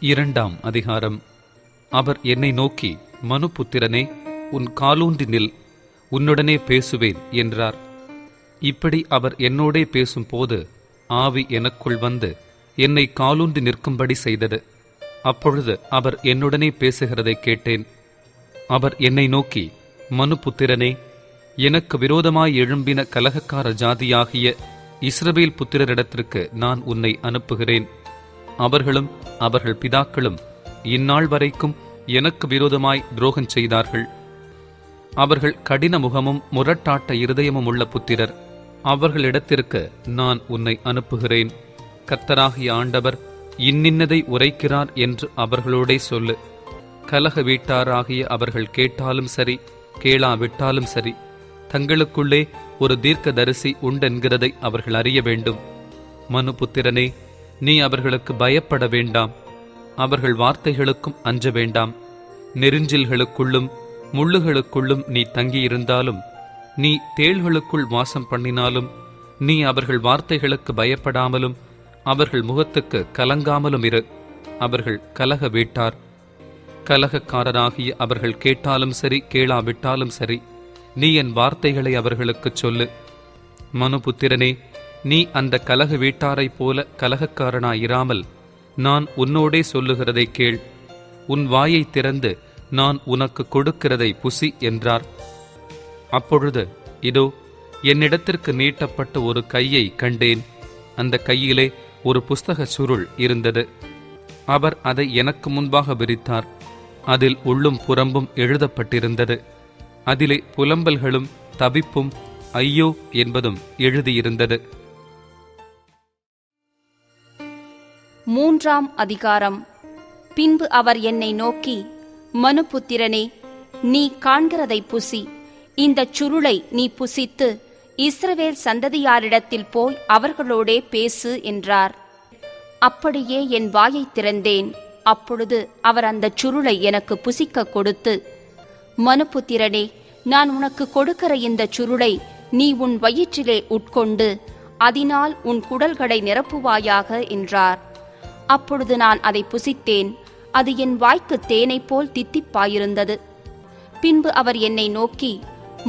2ஆம் அதிகாரம். அவர் என்னை நோக்கி, மனுபுத்திரனே, உன் காலூன்றி நில், உன்னுடனே பேசுவேன் என்றார். இப்படி அவர் என்னோடே பேசும்போது ஆவி எனக்குள் வந்து என்னை காலூன்றி நிற்கும்படி செய்தது. அப்பொழுது அவர் என்னுடனே பேசுகிறதை கேட்டேன். அவர் என்னை நோக்கி, மனுபுத்திரனே, எனக்கு விரோதமாய் எழும்பின கலகக்கார ஜாதியாகிய இஸ்ரவேல் புத்திரரிடத்திற்கு நான் உன்னை அனுப்புகிறேன். அவர்களும் அவர்கள் பிதாக்களும் இந்நாள் வரைக்கும் எனக்கு விரோதமாய் துரோகம் செய்தார்கள். அவர்கள் கடின முகமும் முரட்டாட்ட இருதயமும் உள்ள புத்திரர். அவர்களிடத்திற்கு நான் உன்னை அனுப்புகிறேன். கர்த்தராகிய ஆண்டவர் இன்னின்னதை உரைக்கிறார் என்று அவர்களோடே சொல்லு. கலக வீட்டாராகிய அவர்கள் கேட்டாலும் சரி, கேளாவிட்டாலும் சரி, தங்களுக்குள்ளே ஒரு தீர்க்கதரிசி உண்டென்கிறதை அவர்கள் அறிய வேண்டும். மனுபுத்திரனே, நீ அவர்களுக்கு பயப்பட வேண்டாம். அவர்கள் வார்த்தைகளுக்கும் அஞ்ச வேண்டாம். நெருஞ்சில்களுக்குள்ளும் முள்ளுகளுக்குள்ளும் நீ தங்கியிருந்தாலும், நீ தேள்களுக்குள் வாசம் பண்ணினாலும், நீ அவர்கள் வார்த்தைகளுக்கு பயப்படாமலும் அவர்கள் முகத்துக்கு கலங்காமலும் இரு. அவர்கள் கலக வீட்டார். கலகக்காரராகிய அவர்கள் கேட்டாலும் சரி, கேளாவிட்டாலும் சரி, நீ என் வார்த்தைகளை அவர்களுக்குச் சொல்லு. மனுபுத்திரனே, நீ அந்த கலக வீட்டாரைப் போல கலகக்காரனாயிராமல் நான் உன்னோடே சொல்லுகிறதை கேள். உன் வாயை திறந்து நான் உனக்கு கொடுக்கிறதை புசி என்றார். அப்பொழுது இதோ, என்னிடத்திற்கு நீட்டப்பட்ட ஒரு கையை கண்டேன். அந்த கையிலே ஒரு புஸ்தக சுருள் இருந்தது. அவர் அதை எனக்கு முன்பாக விரித்தார். அதில் உள்ளும் புறம்பும் எழுதப்பட்டிருந்தது. அதிலே புலம்பல்களும் தவிப்பும் ஐயோ என்பதும் எழுதியிருந்தது. 3ஆம் அதிகாரம். பின்பு அவர் என்னை நோக்கி, மனுபுத்திரனே, நீ காண்கிறதை புசி. இந்தச் சுருளை நீ புசித்து இஸ்ரவேல் சந்ததியாரிடத்தில் போய் அவர்களோடே பேசு என்றார். அப்படியே என் வாயைத் திறந்தேன். அப்பொழுது அவர் அந்தச் சுருளை எனக்கு புசிக்க கொடுத்து, மனுபுத்திரனே, நான் உனக்கு கொடுக்கிற இந்தச் சுருளை நீ உன் வயிற்றிலே உட்கொண்டு அதனால் உன் குடல்களை நிரப்புவாயாக என்றார். அப்பொழுது நான் அதை புசித்தேன். அது என் வாய்க்கு தேனைப் போல் தித்திப்பாயிருந்தது. பின்பு அவர் என்னை நோக்கி,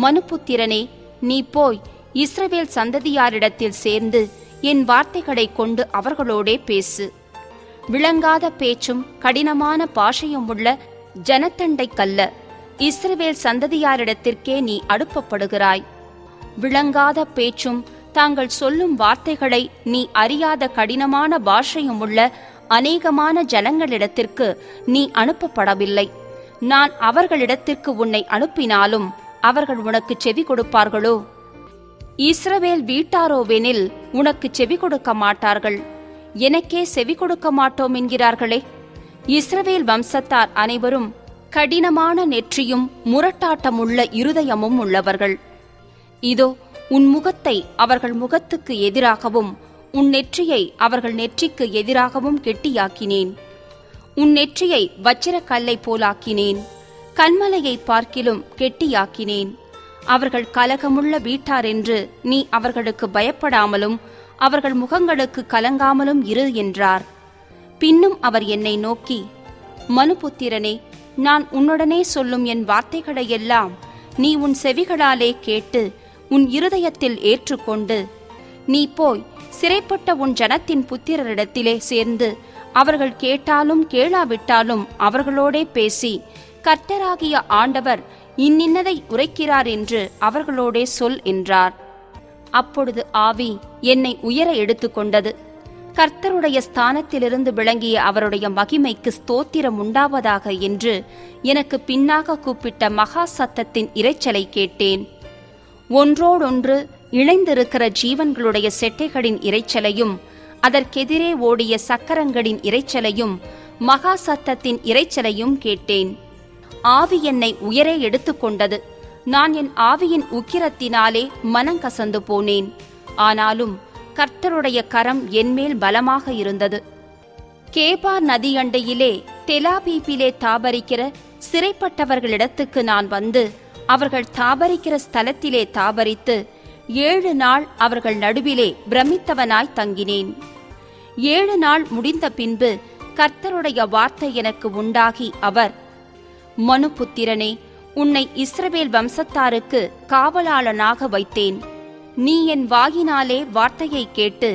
மனுபுத்திரனே, நீ போய் இஸ்ரவேல் சந்ததியாரிடத்தில் சேர்ந்து என் வார்த்தைகளை கொண்டு அவர்களோடே பேசு. விளங்காத பேச்சும் கடினமான பாஷையும் உள்ள ஜனத்தண்டைக்கல்ல, இஸ்ரவேல் சந்ததியாரிடத்திற்கே நீ அனுப்பப்படுகிறாய். விளங்காத பேச்சும் தாங்கள் சொல்லும் வார்த்தைகளை நீ அறியாத கடினமான பாஷையும் உள்ள அநேகமான ஜனங்களிடத்திற்கு நீ அனுப்பப்படவில்லை. நான் அவர்களிடத்திற்கு உன்னை அனுப்பினாலும் அவர்கள் உனக்கு செவி கொடுப்பார்களோ? இஸ்ரவேல் வீட்டாரோவெனில் உனக்கு செவி கொடுக்க மாட்டார்கள். எனக்கே செவி கொடுக்க மாட்டோம் என்கிறார்களே. இஸ்ரவேல் வம்சத்தார் அனைவரும் கடினமான நெற்றியும் முரட்டாட்டமுள்ள இருதயமும் உள்ளவர்கள். இதோ, உன் முகத்தை அவர்கள் முகத்துக்கு எதிராகவும் உன் நெற்றியை அவர்கள் நெற்றிக்கு எதிராகவும் கெட்டியாக்கினேன். உன் நெற்றியை வச்சிரக்கல்லை போலாக்கினேன், கன்மலையை பார்க்கிலும் கெட்டியாக்கினேன். அவர்கள் கலகமுள்ள வீட்டார் என்று நீ அவர்களுக்கு பயப்படாமலும் அவர்கள் முகங்களுக்கு கலங்காமலும் இரு என்றார். பின்னும் அவர் என்னை நோக்கி, மனுபுத்திரனே, நான் உன்னுடனே சொல்லும் என் வார்த்தைகளையெல்லாம் நீ உன் செவிகளாலே கேட்டு உன் இருதயத்தில் ஏற்றுக்கொண்டு நீ போய் சிறைப்பட்ட உன் ஜனத்தின் புத்திரரிடத்திலே சேர்ந்து அவர்கள் கேட்டாலும் கேளாவிட்டாலும் அவர்களோடே பேசி, கர்த்தராகிய ஆண்டவர் இன்னின்னதை உரைக்கிறார் என்று அவர்களோடே சொல் என்றார். அப்பொழுது ஆவி என்னை உயர எடுத்துக்கொண்டது. கர்த்தருடைய ஸ்தானத்திலிருந்து விளங்கிய அவருடைய மகிமைக்கு ஸ்தோத்திரம் உண்டாவதாக என்று எனக்கு பின்னாக கூப்பிட்ட மகா சத்தத்தின் இரைச்சலை கேட்டேன். ஒன்றோடொன்று இணைந்திருக்கிற ஜீவன்களுடைய செட்டைகளின் இரைச்சலையும் அதற்கெதிரே ஓடிய சக்கரங்களின் இரைச்சலையும் மகா சத்தத்தின் இரைச்சலையும் கேட்டேன். ஆவி என்னை உயரே எடுத்துக்கொண்டது. நான் என் ஆவியின் உக்கிரத்தினாலே மனங்கசந்து போனேன். ஆனாலும் கர்த்தருடைய கரம் என்மேல் பலமாக இருந்தது. கேபார் நதியண்டையிலே தெலாபீபிலே தாபரிக்கிற சிறைப்பட்டவர்களிடத்துக்கு நான் வந்து அவர்கள் தாபரிக்கிற ஸ்தலத்திலே தாபரித்து 7 நாள் அவர்கள் நடுவிலே பிரமித்தவனாய் தங்கினேன். 7 நாள் முடிந்த பின்பு கர்த்தருடைய வார்த்தை எனக்கு உண்டாகி அவர், மனுபுத்திரனே, உன்னை இஸ்ரவேல் வம்சத்தாருக்கு காவலாளனாக வைத்தேன். நீ என் வாயினாலே வார்த்தையை கேட்டு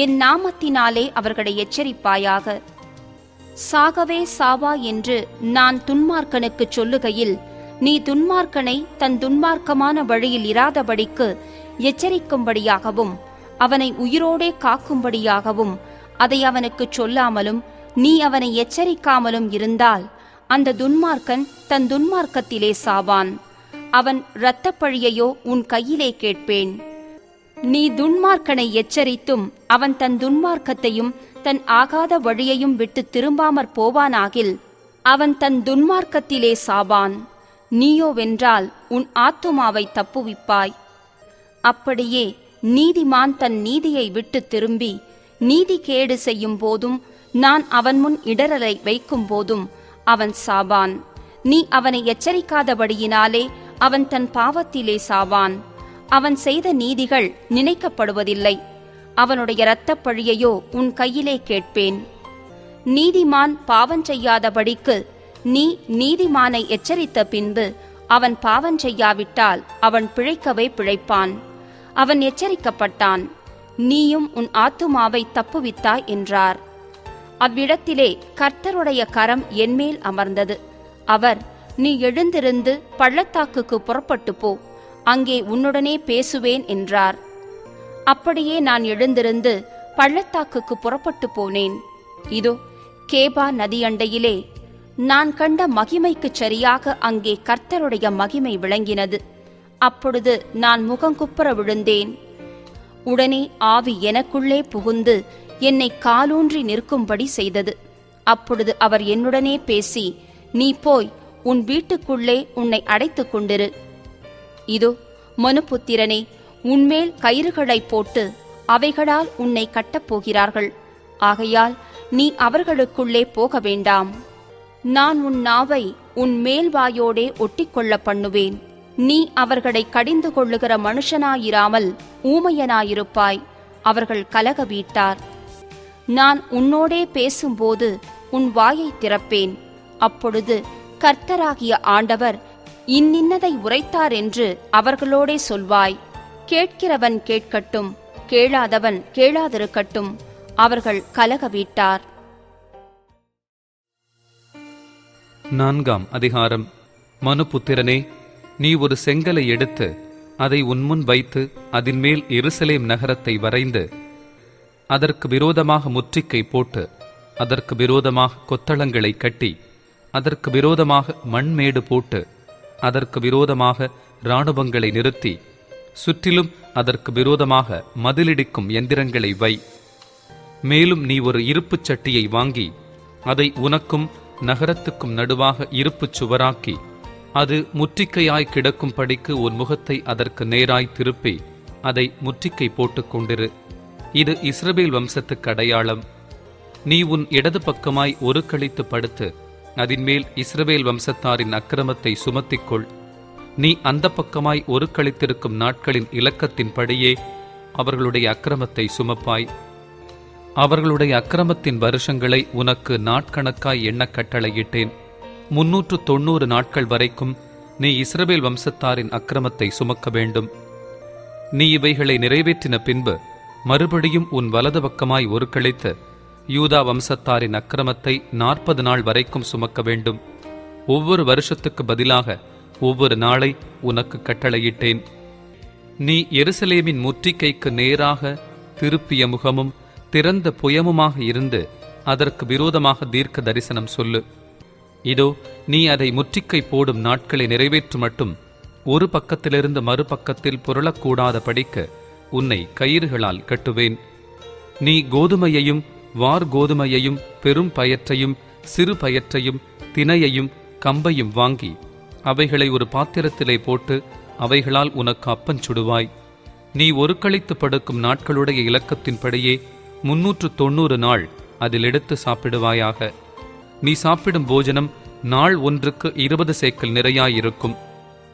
என் நாமத்தினாலே அவர்களை எச்சரிப்பாயாக. சாகவே சாவா என்று நான் துன்மார்க்கனுக்குச் சொல்லுகையில், நீ துன்மார்க்கனை தன் துன்மார்க்கமான வழியில் இராதபடிக்கு எச்சரிக்கும்படியாகவும் அவனை உயிரோடே காக்கும்படியாகவும் அதை அவனுக்குச் சொல்லாமலும் நீ அவனை எச்சரிக்காமலும் இருந்தால் அந்த துன்மார்க்கன் தன் துன்மார்க்கத்திலே சாவான். அவன் இரத்தப்பழியையோ உன் கையிலே கேட்பேன். நீ துன்மார்க்கனை எச்சரித்தும் அவன் தன் துன்மார்க்கத்தையும் தன் ஆகாத வழியையும் விட்டு திரும்பாமற் போவானாகில் அவன் தன் துன்மார்க்கத்திலே சாவான். நீயோவென்றால் உன் ஆத்துமாவை தப்புவிப்பாய். அப்படியே நீதிமான் தன் நீதியை விட்டு திரும்பி நீதிகேடு செய்யும் போதும் நான் அவன் முன் இடறலை வைக்கும் போதும் அவன் சாவான். நீ அவனை எச்சரிக்காதபடியினாலே அவன் தன் பாவத்திலே சாவான். அவன் செய்த நீதிகள் நினைக்கப்படுவதில்லை. அவனுடைய இரத்தப்பழியையோ உன் கையிலே கேட்பேன். நீதிமான் பாவம் செய்யாதபடிக்கு நீ நீதிமானை எச்சரித்த பின்பு அவன் பாவம் செய்யாவிட்டால் அவன் பிழைக்கவே பிழைப்பான். அவன் எச்சரிக்கப்பட்டான். நீயும் உன் ஆத்துமாவை தப்புவித்தாய் என்றார். அவ்விடத்திலே கர்த்தருடைய கரம் என்மேல் அமர்ந்தது. அவர், நீ எழுந்திருந்து பள்ளத்தாக்குக்கு புறப்பட்டு போ, அங்கே உன்னுடனே பேசுவேன் என்றார். அப்படியே நான் எழுந்திருந்து பள்ளத்தாக்குக்கு புறப்பட்டு போனேன். இதோ கேபா நதியண்டையிலே நான் கண்ட மகிமைக்குச் சரியாக அங்கே கர்த்தருடைய மகிமை விளங்கினது. அப்பொழுது நான் முகங்குப்புற விழுந்தேன். உடனே ஆவி எனக்குள்ளே புகுந்து என்னை காலூன்றி நிற்கும்படி செய்தது. அப்பொழுது அவர் என்னுடனே பேசி, நீ போய் உன் வீட்டுக்குள்ளே உன்னை அடைத்துக் கொண்டிரு. இதோ மனுபுத்திரனே, உன்மேல் கயிறுகளை போட்டு அவைகளால் உன்னை கட்டப்போகிறார்கள். ஆகையால் நீ அவர்களுக்குள்ளே போக வேண்டாம். நான் உன் நாவை உன் மேல்வாயோடே ஒட்டிக்கொள்ள பண்ணுவேன். நீ அவர்களை கடிந்து கொள்ளுகிற மனுஷனாயிராமல் ஊமையனாயிருப்பாய். அவர்கள் கலக வீட்டார். நான் உன்னோடே பேசும்போது உன் வாயை திறப்பேன். அப்பொழுது கர்த்தராகிய ஆண்டவர் இன்னின்னதை உரைத்தார் என்று அவர்களோடே சொல்வாய். கேட்கிறவன் கேட்கட்டும், கேளாதவன் கேளாதிருக்கட்டும். அவர்கள் கலக வீட்டார். 4ஆம் அதிகாரம். மனுபுத்திரனே, நீ ஒரு செங்கலை எடுத்து அதை உன்முன் வைத்து அதின்மேல் எருசலேம் நகரத்தை வரைந்து அதற்கு விரோதமாக முற்றிக்கை போட்டு அதற்கு விரோதமாக கொத்தளங்களை கட்டி அதற்கு விரோதமாக மண்மேடு போட்டு அதற்கு விரோதமாக இராணுவங்களை நிறுத்தி சுற்றிலும் அதற்கு விரோதமாக மதிலிடிக்கும் எந்திரங்களை வை. மேலும் நீ ஒரு இருப்புச் சட்டியை வாங்கி அதை உனக்கும் நகரத்துக்கும் நடுவாக இருப்புச் சுவராக்கி அது முற்றிக்கையாய் கிடக்கும்படிக்கு உன் முகத்தை அதற்கு நேராய் திருப்பி அதை முற்றிக்கை போட்டுக் கொண்டிரு. இது இஸ்ரவேல் வம்சத்துக்கு அடையாளம். நீ உன் இடது பக்கமாய் ஒரு கழித்து படுத்து அதின்மேல் இஸ்ரவேல் வம்சத்தாரின் அக்கிரமத்தை சுமத்திக்கொள். நீ அந்த பக்கமாய் ஒரு கழித்திருக்கும் நாட்களின் இலக்கத்தின்படியே அவர்களுடைய அக்கிரமத்தை சுமப்பாய். அவர்களுடைய அக்கிரமத்தின் வருஷங்களை உனக்கு நாட்கணக்காய் எண்ணக் கட்டளையிட்டேன். 390 நாட்கள் வரைக்கும் நீ இஸ்ரவேல் வம்சத்தாரின் அக்கிரமத்தை சுமக்க வேண்டும். நீ இவைகளை நிறைவேற்றின பின்பு மறுபடியும் உன் வலது பக்கமாய் ஒரு கழித்து யூதா வம்சத்தாரின் அக்கிரமத்தை 40 நாள் வரைக்கும் சுமக்க வேண்டும். ஒவ்வொரு வருஷத்துக்கு பதிலாக ஒவ்வொரு நாளை உனக்கு கட்டளையிட்டேன். நீ எருசலேமின் முற்றிக்கைக்கு நேராக திருப்பிய முகமும் திறந்த புயமுமாக இருந்து அதற்கு விரோதமாக தீர்க்க தரிசனம் சொல்லு. இதோ நீ அதை முற்றிக்கை போடும் நாட்களை நிறைவேற்று மட்டும் ஒரு பக்கத்திலிருந்து மறுபக்கத்தில் புரளக்கூடாத படிக்க உன்னை கயிறுகளால் கட்டுவேன். நீ கோதுமையையும் வார்கோதுமையையும் பெரும் பயற்றையும் சிறு பயற்றையும் தினையையும் கம்பையும் வாங்கி அவைகளை ஒரு பாத்திரத்திலே போட்டு அவைகளால் உனக்கு அப்பம் சுடுவாய். நீ ஒரு கழித்து படுக்கும் நாட்களுடைய இலக்கத்தின்படியே 390 நாள் அதில் எடுத்து சாப்பிடுவாயாக. நீ சாப்பிடும் போஜனம் நாள் ஒன்றுக்கு 20 சேக்கல் நிறையாயிருக்கும்.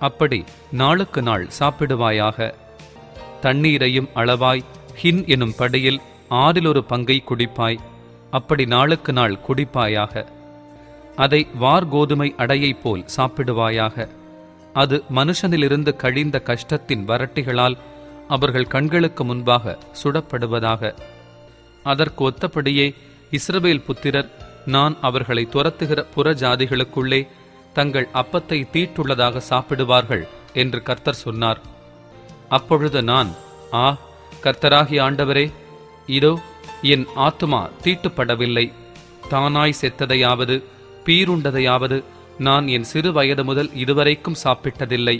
அப்படி நாளுக்கு நாள் சாப்பிடுவாயாக. தண்ணீரையும் அளவாய் ஹின் எனும் படியில் 1/6 பங்கை குடிப்பாய். அப்படி நாளுக்கு நாள் குடிப்பாயாக. அதை வார்கோதுமை அடையைப் போல் சாப்பிடுவாயாக. அது மனுஷனிலிருந்து கழிந்த கஷ்டத்தின் வரட்டிகளால் அவர்கள் கண்களுக்கு முன்பாக சுடப்படுவதாக. அதற்கு ஒத்தபடியே இஸ்ரவேல் புத்திரர் நான் அவர்களை துரத்துகிற புற ஜாதிகளுக்குள்ளே தங்கள் அப்பத்தை தீட்டுள்ளதாக சாப்பிடுவார்கள் என்று கர்த்தர் சொன்னார். அப்பொழுது நான், கர்த்தராகிய ஆண்டவரே, இதோ என் ஆத்துமா தீட்டுப்படவில்லை. தானாய் செத்ததையாவது பீருண்டதையாவது நான் என் சிறு வயது முதல் இதுவரைக்கும் சாப்பிட்டதில்லை.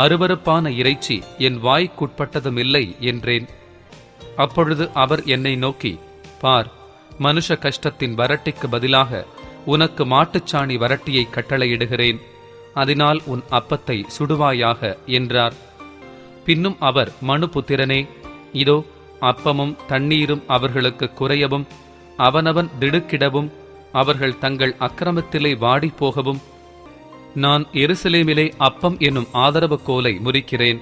அருவருப்பான இறைச்சி என் வாய்க்குட்பட்டதும் இல்லை என்றேன். அப்பொழுது அவர் என்னை நோக்கி, பார், மனுஷ கஷ்டத்தின் வரட்டிக்கு பதிலாக உனக்கு மாட்டுச்சாணி வரட்டியை கட்டளையிடுகிறேன். அதனால் உன் அப்பத்தை சுடுவாயாக என்றார். பின்னும் அவர், மனுபுத்திரனே, இதோ அப்பமும் தண்ணீரும் அவர்களுக்கு குறையவும் அவனவன் திடுக்கிடவும் அவர்கள் தங்கள் அக்கிரமத்திலே வாடிப்போகவும் நான் எருசலேமிலே அப்பம் என்னும் ஆதரவு கோலை முறிக்கிறேன்.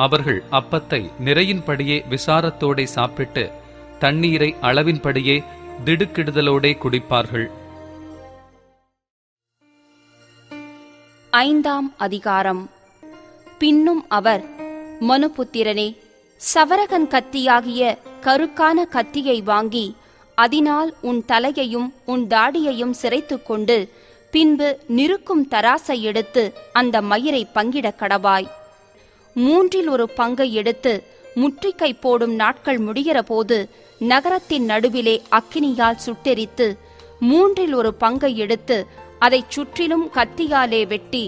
அவர்கள் அப்பத்தை நிறையின்படியே விசாரத்தோடே சாப்பிட்டு தண்ணீரை அளவின்படியே திடுக்கிடுதலோடே குடிப்பார்கள். 5ஆம் அதிகாரம். பின்னும் அவர், மனுபுத்திரனே, சவரகன் கத்தியாகிய கருக்கான கத்தியை வாங்கி அதனால் உன் தலையையும் உன் தாடியையும் சிரைத்துக்கொண்டு பின்பு நிறுக்கும் தராசை எடுத்து அந்த மயிரை பங்கிடக் கடவாய். 1/3 பங்கை எடுத்து முற்றிக்கை போடும் நாட்கள் முடிகிற போது நகரத்தின் நடுவிலே அக்கினியால் சுட்டெரித்து 1/3 பங்கை எடுத்து அதைச் சுற்றிலும் கத்தியாலே வெட்டி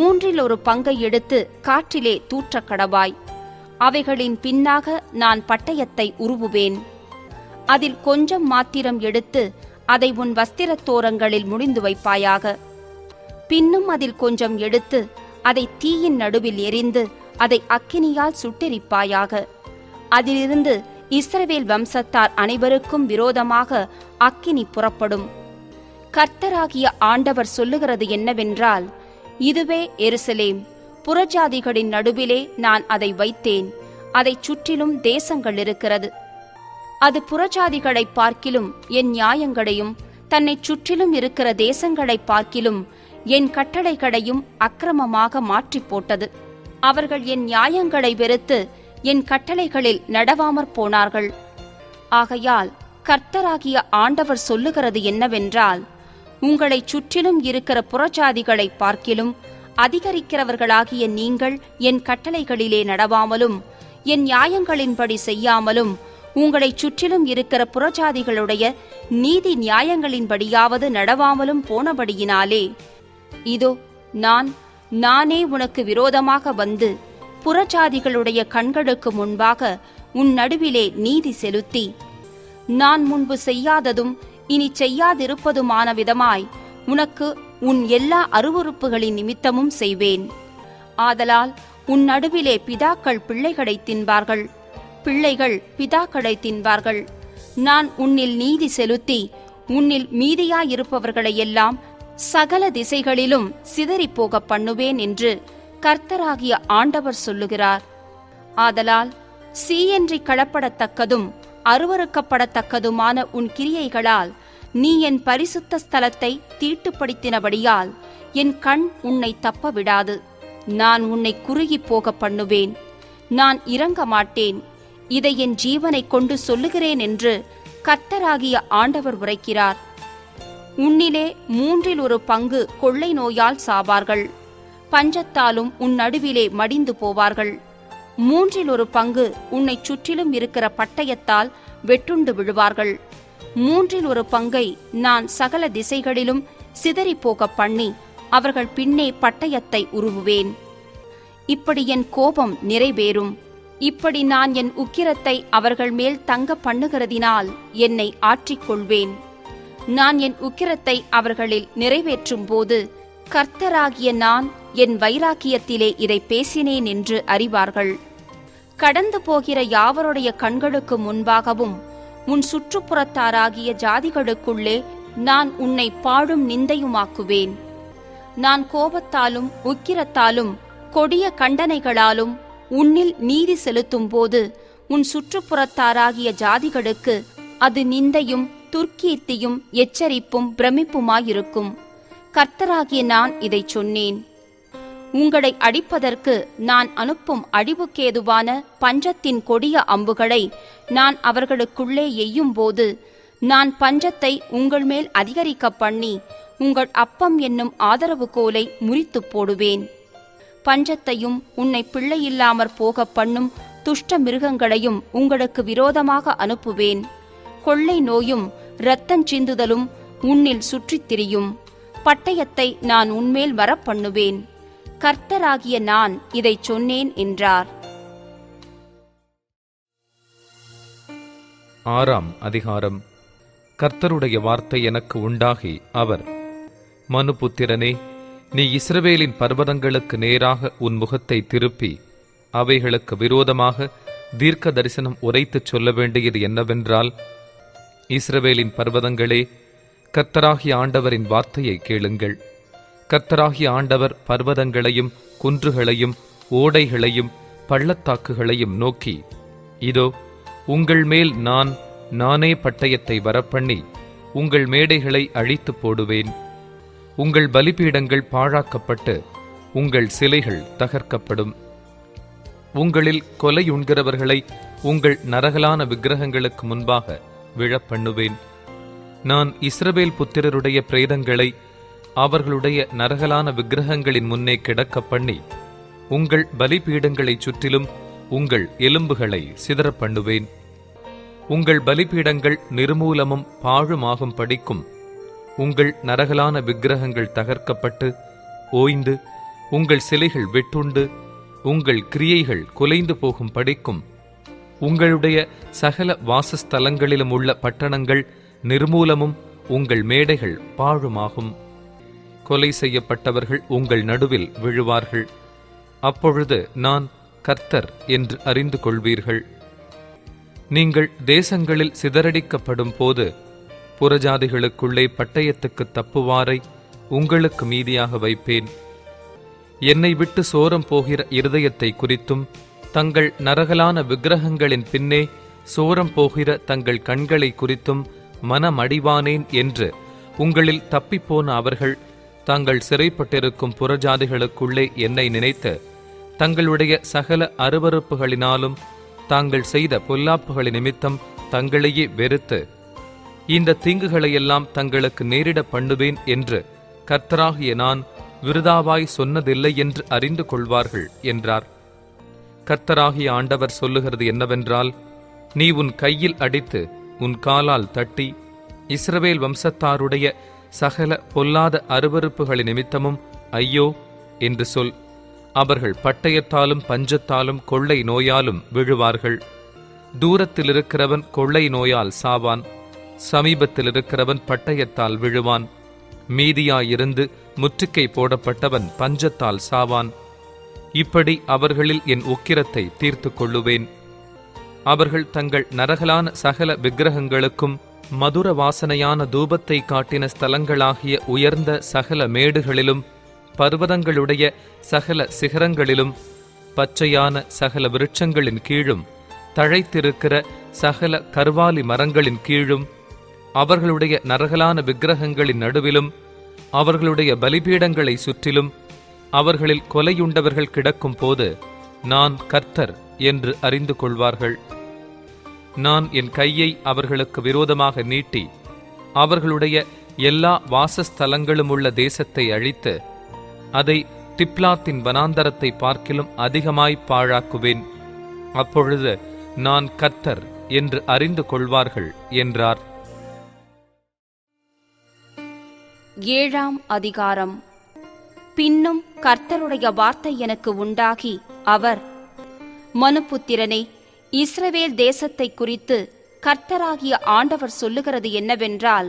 1/3 பங்கை எடுத்து காற்றிலே தூற்றக் கடவாய். அவைகளின் பின்னாக நான் பட்டயத்தை உருவுவேன். அதில் கொஞ்சம் மாத்திரம் எடுத்து அதை உன் வஸ்திரத்தோரங்களில் முடிந்து வைப்பாயாக. பின்னும் அதில் கொஞ்சம் எடுத்து அதை தீயின் நடுவில் எரிந்து அதை அக்கினியால் சுட்டெரிப்பாயாக. அதிலிருந்து இஸ்ரவேல் வம்சத்தார் அனைவருக்கும் விரோதமாக அக்கினி புறப்படும். கர்த்தராகிய ஆண்டவர் சொல்லுகிறது என்னவென்றால், இதுவே எருசலேம், புறஜாதிகளின் நடுவிலே நான் அதை வைத்தேன். அதைச் சுற்றிலும் தேசங்கள் இருக்கிறது. அது புறஜாதிகளை பார்க்கிலும் என் நியாயங்களையும் தன்னை சுற்றிலும் இருக்கிற தேசங்களை பார்க்கிலும் என் கட்டளைகளையும் அக்கிரமமாக மாற்றி போட்டது. அவர்கள் என் நியாயங்களை வெறுத்து என் கட்டளைகளில் நடவாமற் போனார்கள். ஆகையால் கர்த்தராகிய ஆண்டவர் சொல்லுகிறது என்னவென்றால், உங்களைச் சுற்றிலும் இருக்கிற புறஜாதிகளை பார்க்கிலும் அதிகரிக்கிறவர்களாகிய நீங்கள் என் கட்டளைகளிலே நடவாமலும் என் நியாயங்களின்படி செய்யாமலும் உங்களைச் சுற்றிலும் இருக்கிற புறஜாதிகளுடைய நீதி நியாயங்களின்படியாவது நடவாமலும் போனபடியினாலே, இதோ நானே உனக்கு விரோதமாக வந்து புறஜாதிகளுடைய கண்களுக்கு முன்பாக உன் நடுவிலே நீதி செலுத்தி, நான் முன்பு செய்யாததும் இனி செய்யாதிருப்பதுமான விதமாய் உனக்கு உன் எல்லா அருவருப்புகளின் நிமித்தமும் செய்வேன். ஆதலால் உன் நடுவிலே பிதாக்கள் பிள்ளைகளை தின்பார்கள், பிள்ளைகள் பிதாக்களை தின்பார்கள். நான் உன்னில் நீதி செலுத்தி உன்னில் மீதியாயிருப்பவர்களையெல்லாம் சகல திசைகளிலும் சிதறிப்போக பண்ணுவேன் என்று கர்த்தராகிய ஆண்டவர் சொல்லுகிறார். ஆதலால் சீயன்றி களப்படத்தக்கதும் அருவருக்கப்படத்தக்கதுமான உன் கிரியைகளால் நீ என் பரிசுத்த ஸ்தலத்தை தீட்டுப்படுத்தினபடியால் என் கண் உன்னை தப்ப விடாது. நான் உன்னை குறுகி போக பண்ணுவேன். நான் இரங்க மாட்டேன். இதை என் ஜீவனை கொண்டு சொல்லுகிறேன் என்று கர்த்தராகிய ஆண்டவர் உரைக்கிறார். உன்னிலே 1/3 பங்கு கொள்ளை நோயால் சாவார்கள். பஞ்சத்தாலும் உன் நடுவிலே மடிந்து போவார்கள். 1/3 பங்கு உன்னைச் சுற்றிலும் இருக்கிற பட்டயத்தால் வெட்டுண்டு விழுவார்கள். 1/3 பங்கை நான் சகல திசைகளிலும் சிதறிப்போக பண்ணி அவர்கள் பின்னே பட்டயத்தை உருவுவேன். இப்படி என் கோபம் நிறைவேறும். இப்படி நான் என் உக்கிரத்தை அவர்கள் மேல் தங்க பண்ணுகிறதினால் என்னை ஆற்றிக்கொள்வேன். நான் என் உக்கிரத்தை அவர்களில் நிறைவேற்றும் போது கர்த்தராகிய நான் என் வைராக்கியத்திலே இதை பேசினேன் என்று அறிவார்கள். கடந்து போகிற யாவருடைய கண்களுக்கு முன்பாகவும் உன் சுற்றுப்புறத்தாராகிய ஜாதிகளுக்குள்ளே நான் உன்னை பாழும் நிந்தையுமாக்குவேன். நான் கோபத்தாலும் உக்கிரத்தாலும் கொடிய கண்டனைகளாலும் உன்னில் நீதி செலுத்தும் போது உன் சுற்றுப்புறத்தாராகிய ஜாதிகளுக்கு அது நிந்தையும் துர்க்கீர்த்தியும் எச்சரிப்பும் பிரமிப்புமாயிருக்கும். கர்த்தராகிய நான் இதைச் சொன்னேன். உங்களை அடிப்பதற்கு நான் அனுப்பும் அழிவுக்கேதுவான பஞ்சத்தின் கொடிய அம்புகளை நான் அவர்களுக்குள்ளே எய்யும்போது, நான் பஞ்சத்தை உங்கள் மேல் அதிகரிக்க பண்ணி உங்கள் அப்பம் என்னும் ஆதரவு கோலை முறித்துப் போடுவேன். பஞ்சத்தையும் உன்னை பிள்ளையில்லாமற் போக பண்ணும் துஷ்ட மிருகங்களையும் உங்களுக்கு விரோதமாக அனுப்புவேன். கொள்ளை நோயும் இரத்தஞ்சிந்துதலும் உன்னில் சுற்றித் திரியும். பட்டயத்தை நான் உன்மேல் வரப்பண்ணுவேன். கர்த்தராகிய நான் இதைச் சொன்னேன் என்றார். 6ஆம் அதிகாரம். கர்த்தருடைய வார்த்தை எனக்கு உண்டாகி அவர், மனுபுத்திரனே, நீ இஸ்ரவேலின் பர்வதங்களுக்கு நேராக உன் முகத்தை திருப்பி அவைகளுக்கு விரோதமாக தீர்க்க தரிசனம் உரைத்துச் சொல்ல வேண்டியது என்னவென்றால், இஸ்ரவேலின் பர்வதங்களே, கர்த்தராகிய ஆண்டவரின் வார்த்தையை கேளுங்கள். கர்த்தராகிய ஆண்டவர் பர்வதங்களையும் குன்றுகளையும் ஓடைகளையும் பள்ளத்தாக்குகளையும் நோக்கி, இதோ உங்கள் மேல் நானே பட்டயத்தை வரப்பண்ணி உங்கள் மேடைகளை அழித்து போடுவேன். உங்கள் பலிபீடங்கள் பாழாக்கப்பட்டு உங்கள் சிலைகள் தகர்க்கப்படும். உங்களில் கொலையுண்கிறவர்களை உங்கள் நரகலான விக்கிரகங்களுக்கு முன்பாக விழப்பண்ணுவேன். நான் இஸ்ரவேல் புத்திரருடைய பிரேதங்களை அவர்களுடைய நரகலான விக்கிரகங்களின் முன்னே கிடக்க பண்ணி உங்கள் பலிபீடங்களைச் சுற்றிலும் உங்கள் எலும்புகளை சிதறப் பண்ணுவேன். உங்கள் பலிபீடங்கள் நிர்மூலமும் பாழுமாகும் படிக்கும் உங்கள் நரகலான விக்கிரகங்கள் தகர்க்கப்பட்டு ஓய்ந்து உங்கள் சிலைகள் வெட்டுண்டு உங்கள் கிரியைகள் குலைந்து போகும் படிக்கும் உங்களுடைய சகல வாசஸ்தலங்களிலும் உள்ள பட்டணங்கள் நிர்மூலமும் உங்கள் மேடைகள் பாழுமாகும். கொலை செய்யப்பட்டவர்கள் உங்கள் நடுவில் விழுவார்கள். அப்பொழுது நான் கர்த்தர் என்று அறிந்து கொள்வீர்கள். நீங்கள் தேசங்களில் சிதறடிக்கப்படும் போது புறஜாதிகளுக்குள்ளே பட்டயத்துக்கு தப்புவாரை உங்களுக்கு மீதியாக வைப்பேன். என்னை விட்டு சோரம் போகிற இருதயத்தை குறித்தும் தங்கள் நரகலான விக்கிரகங்களின் பின்னே சோரம் போகிற தங்கள் கண்களை குறித்தும் மனமடிவானேன் என்று உங்களில் தப்பிப்போன அவர்கள் தாங்கள் சிறைப்பட்டிருக்கும் புறஜாதிகளுக்குள்ளே என்னை நினைத்து தங்களுடைய சகல அருவருப்புகளினாலும் தாங்கள் செய்த பொல்லாப்புகளின் நிமித்தம் தங்களையே வெறுத்து இந்த தீங்குகளையெல்லாம் தங்களுக்கு நேரிட பண்ணுவேன் என்று கர்த்தராகிய நான் விருதாவாய் சொன்னதில்லை என்று அறிந்து கொள்வார்கள் என்றார். கர்த்தராகிய ஆண்டவர் சொல்லுகிறது என்னவென்றால், நீ உன் கையில் அடித்து உன் காலால் தட்டி இஸ்ரவேல் வம்சத்தாருடைய சகல பொல்லாத அருவருப்புகளின் நிமித்தமும் ஐயோ என்று சொல். அவர்கள் பட்டயத்தாலும் பஞ்சத்தாலும் கொள்ளை நோயாலும் விழுவார்கள். தூரத்தில் இருக்கிறவன் கொள்ளை நோயால் சாவான், சமீபத்தில் இருக்கிறவன் பட்டயத்தால் விழுவான். மீதியாயிருந்து முற்றுகை போடப்பட்டவன் பஞ்சத்தால் சாவான். இப்படி அவர்களில் என் உக்கிரத்தை தீர்த்து கொள்ளுவேன். அவர்கள் தங்கள் நரகலான சகல விக்கிரகங்களுக்கும் மதுர வாசனையான தூபத்தை காட்டின ஸ்தலங்களாகிய உயர்ந்த சகல மேடுகளிலும் பர்வதங்களுடைய சகல சிகரங்களிலும் பச்சையான சகல விருட்சங்களின் கீழும் தழைத்திருக்கிற சகல கர்வாலி மரங்களின் கீழும் அவர்களுடைய நரகலான விக்கிரகங்களின் நடுவிலும் அவர்களுடைய பலிபீடங்களை சுற்றிலும் அவர்களில் கொலையுண்டவர்கள் கிடக்கும் போது நான் கர்த்தர் என்று அறிந்து கொள்வார்கள். நான் என் கையை அவர்களுக்கு விரோதமாக நீட்டி அவர்களுடைய எல்லா வாசஸ்தலங்களும் உள்ள தேசத்தை அழித்து அதை திப்லாத்தின் வனாந்தரத்தை பார்க்கிலும் அதிகமாய் பாழாக்குவேன். அப்பொழுது நான் கர்த்தர் என்று அறிந்து கொள்வார்கள் என்றார். 7ஆம் அதிகாரம். பின்னும் கர்த்தருடைய வார்த்தை எனக்கு உண்டாகி அவர், மனுபுத்திரனே, இஸ்ரவேல் தேசத்தை குறித்து கர்த்தராகிய ஆண்டவர் சொல்லுகிறது என்னவென்றால்,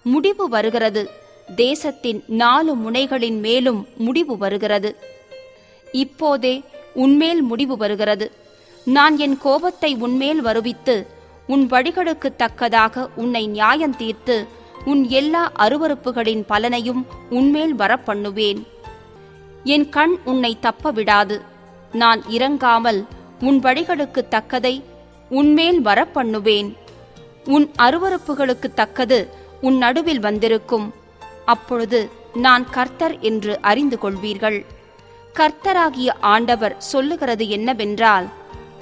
முடிவு வருகிறது, தேசத்தின் 4 முனைகளின் மேலும் முடிவு வருகிறது. இப்போதே உன்மேல் முடிவு வருகிறது. நான் என் கோபத்தை உன்மேல் வருவித்து உன் வழிகளுக்கு தக்கதாக உன்னை நியாயம் தீர்த்து உன் எல்லா அருவருப்புகளின் பலனையும் உன்மேல் வரப்பண்ணுவேன். என் கண் உன்னை தப்ப விடாது. நான் இரங்காமல் உன் வழிகளுக்கு தக்கதை உன்மேல் வரப்பண்ணுவேன். உன் அருவருப்புகளுக்கு தக்கது உன் நடுவில் வந்திருக்கும். அப்பொழுது நான் கர்த்தர் என்று அறிந்து கொள்வீர்கள். கர்த்தராகிய ஆண்டவர் சொல்லுகிறது என்னவென்றால்,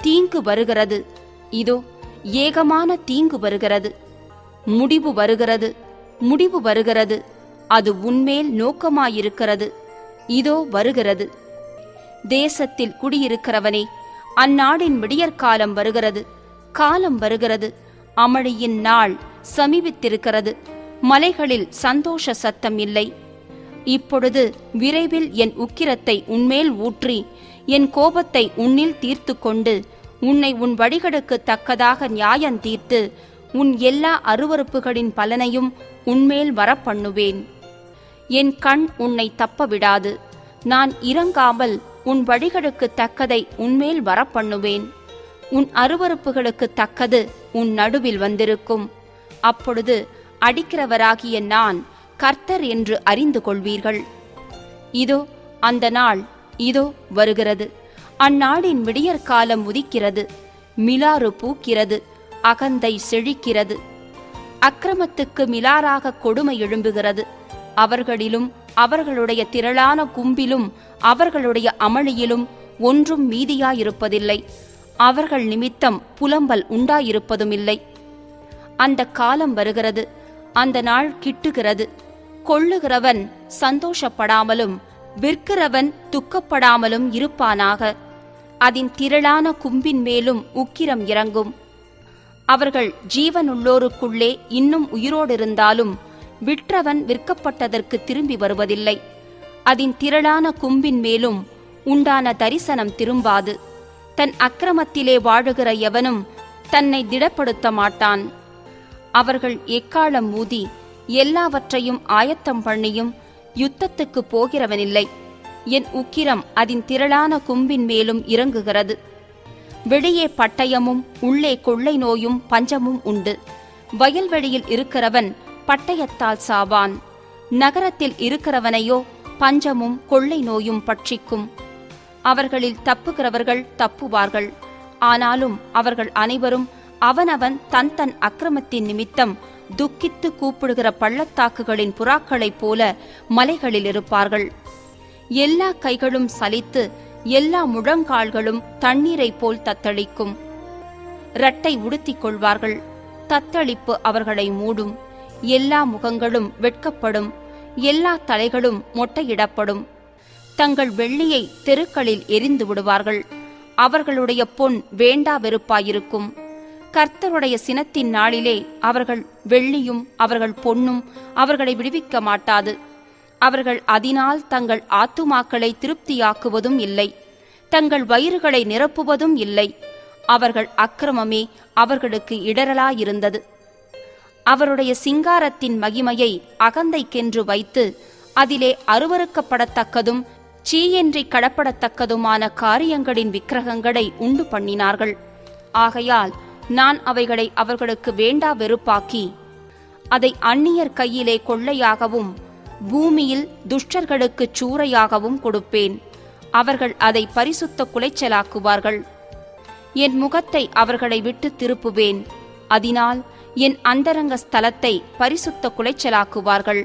தீங்கு வருகிறது, இதோ ஏகமான தீங்கு வருகிறது. முடிவு வருகிறது, முடிவு வருகிறது, அது உன்மேல் நோக்கமாயிருக்கிறது, இதோ வருகிறது. தேசத்தில் குடியிருக்கிறவனே, அந்நாடின் விடியற்காலம் வருகிறது, காலம் வருகிறது, அமளியின் நாள் சமீபித்திருக்கிறது. மலைகளில் சந்தோஷ சத்தம் இல்லை. இப்பொழுது விரைவில் என் உக்கிரத்தை உன்மேல் ஊற்றி என் கோபத்தை உன்னில் தீர்த்து கொண்டு உன்னை உன் வழிகளுக்கு தக்கதாக நியாயம் தீர்த்து உன் எல்லா அருவருப்புகளின் பலனையும் உன்மேல் வரப்பண்ணுவேன். என் கண் உன்னை தப்ப விடாது. நான் இரங்காமல் உன் வழிகளுக்கு தக்கதை உன்மேல் வரப்பண்ணுவேன். உன் அருவருப்புகளுக்கு தக்கது உன் நடுவில் வந்திருக்கும். அப்பொழுது அடிக்கிறவராகிய நான் கர்த்தர் என்று அறிந்து கொள்வீர்கள். இதோ அந்த நாள் இதோ வருகிறது. அந்நாடின் விடியற்காலம் உதிக்கிறது, மிலாறு பூக்கிறது, அகந்தை செழிக்கிறது. அக்கிரமத்துக்கு மிலாறாக கொடுமை எழும்புகிறது. அவர்களிலும் அவர்களுடைய திரளான கும்பிலும் அவர்களுடைய அமளியிலும் ஒன்றும் மீதியாயிருப்பதில்லை. அவர்கள் நிமித்தம் புலம்பல் உண்டாயிருப்பதுமில்லை. அந்த காலம் வருகிறது, அந்த நாள் கிட்டுகிறது. கொள்ளுகிறவன் சந்தோஷப்படாமலும் விற்கிறவன் துக்கப்படாமலும் இருப்பானாக. அதன் திரளான கும்பின் மேலும் உக்கிரம் இறங்கும். அவர்கள் ஜீவனுள்ளோருக்குள்ளே இன்னும் உயிரோடிருந்தாலும் விற்றவன் விற்கப்பட்டதற்கு திரும்பி வருவதில்லை. அதன் திரளான கும்பின் மேலும் உண்டான தரிசனம் திரும்பாது. தன் அக்கிரமத்திலே வாழுகிற எவனும் தன்னை திடப்படுத்த மாட்டான். அவர்கள் எக்காளம் ஊதி எல்லாவற்றையும் ஆயத்தம் பண்ணியும் யுத்தத்துக்கு போகிறவனில்லை. என் உக்கிரம் அதன் திரளான கும்பின் மேலும் இறங்குகிறது. வெளியே பட்டயமும் உள்ளே கொள்ளை நோயும் பஞ்சமும் உண்டு. வயல்வெளியில் இருக்கிறவன் பட்டயத்தால் சாவான். நகரத்தில் இருக்கிறவனையோ பஞ்சமும் கொள்ளை நோயும் பட்சிக்கும். அவர்களில் தப்புகிறவர்கள் தப்புவார்கள். ஆனாலும் அவர்கள் அனைவரும் அவனவன் தன் தன் அக்கிரமத்தின் நிமித்தம் துக்கித்து கூப்பிடுகிற பள்ளத்தாக்குகளின் புறாக்களைப் போல மலைகளில் இருப்பார்கள். எல்லா கைகளும் சலித்து எல்லா முழங்கால்களும் தண்ணீரைப் போல் தத்தளிக்கும். இரட்டை உடுத்திக் கொள்வார்கள். தத்தளிப்பு அவர்களை மூடும். எல்லா முகங்களும் வெட்கப்படும். எல்லா தலைகளும் மொட்டையிடப்படும். தங்கள் வெள்ளியை தெருக்களில் எரிந்து விடுவார்கள். அவர்களுடைய பொன் வேண்டா வெறுப்பாயிருக்கும். கர்த்தருடைய சினத்தின் நாளிலே அவர்கள் வெள்ளியும் அவர்கள் பொன்னும் அவர்களை விடுவிக்க மாட்டாது. அவர்கள் அதனால் தங்கள் ஆத்துமாக்களை திருப்தியாக்குவதும் இல்லை, தங்கள் வயிறுகளை நிரப்புவதும் இல்லை. அவர்கள் அக்கிரமமே அவர்களுக்கு இடரலாயிருந்தது. அவருடைய சிங்காரத்தின் மகிமையை அகந்தைக்கென்று வைத்து அதிலே அருவருக்கப்படத்தக்கதும் சீயின்றி கடப்படத்தக்கதுமான காரியங்களின் விக்கிரகங்களை உண்டு பண்ணினார்கள். ஆகையால் நான் அவைகளை அவர்களுக்கு வேண்டா வெறுப்பாக்கி அதை அந்நியர் கையிலே கொள்ளையாகவும் பூமியில் துஷ்டர்களுக்குச் சூறையாகவும் கொடுப்பேன். அவர்கள் அதை பரிசுத்த குலைச்சலாக்குவார்கள். என் முகத்தை அவர்களை விட்டு திருப்புவேன். அதனால் என் அந்தரங்க ஸ்தலத்தை பரிசுத்த குலைச்சலாக்குவார்கள்.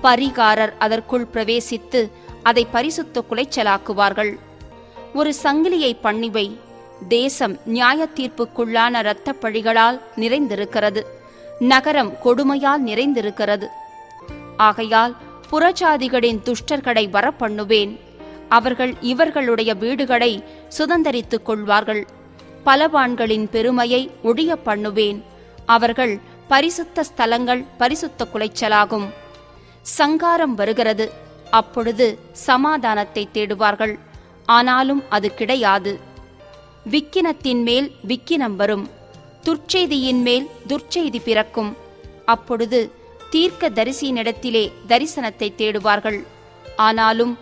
பரிகாரர் அதற்குள் பிரவேசித்து அதை பரிசுத்த குலைச்சலாக்குவார்கள். ஒரு சங்கிலியை பண்ணிவை. தேசம் நியாய தீர்ப்புக்குள்ளான இரத்தப் பழிகளால் நிறைந்திருக்கிறது. நகரம் கொடுமையால் நிறைந்திருக்கிறது. ஆகையால் புறஜாதிகளின் துஷ்டர்களை வரப்பண்ணுவேன். அவர்கள் இவர்களுடைய வீடுகளை சுதந்தரித்துக் கொள்வார்கள். பலவான்களின் பெருமையை ஒழிய பண்ணுவேன். அவர்கள் பரிசுத்த ஸ்தலங்கள் பரிசுத்த குலைச்சலாகும். சங்காரம் வருகிறது. அப்பொழுது சமாதானத்தை தேடுவார்கள், ஆனாலும் அது கிடையாது. விக்கினத்தின் மேல் விக்கினம் வரும். துர்ச்செய்தியின் மேல் துர்ச்செய்தி பிறக்கும். அப்பொழுது தீர்க்க தரிசியினிடத்திலே தரிசனத்தை தேடுவார்கள், ஆனாலும்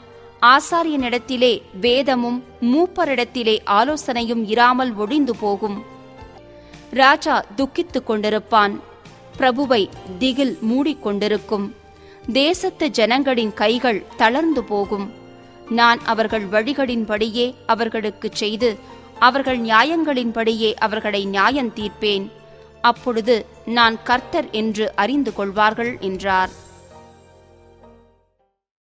ஆசாரியனிடத்திலே வேதமும் மூப்பரிடத்திலே ஆலோசனையும் இராமல் ஒழிந்து போகும். ராஜா துக்கித்துக் கொண்டிருப்பான். பிரபுவை திகில் மூடிக்கொண்டிருக்கும். தேசத்து ஜனங்களின் கைகள் தளர்ந்து போகும். நான் அவர்கள் வழிகளின்படியே அவர்களுக்குச் செய்து அவர்கள் நியாயங்களின்படியே அவர்களை நியாயம் தீர்ப்பேன். அப்பொழுது நான் கர்த்தர் என்று அறிந்து கொள்வார்கள் என்றார்.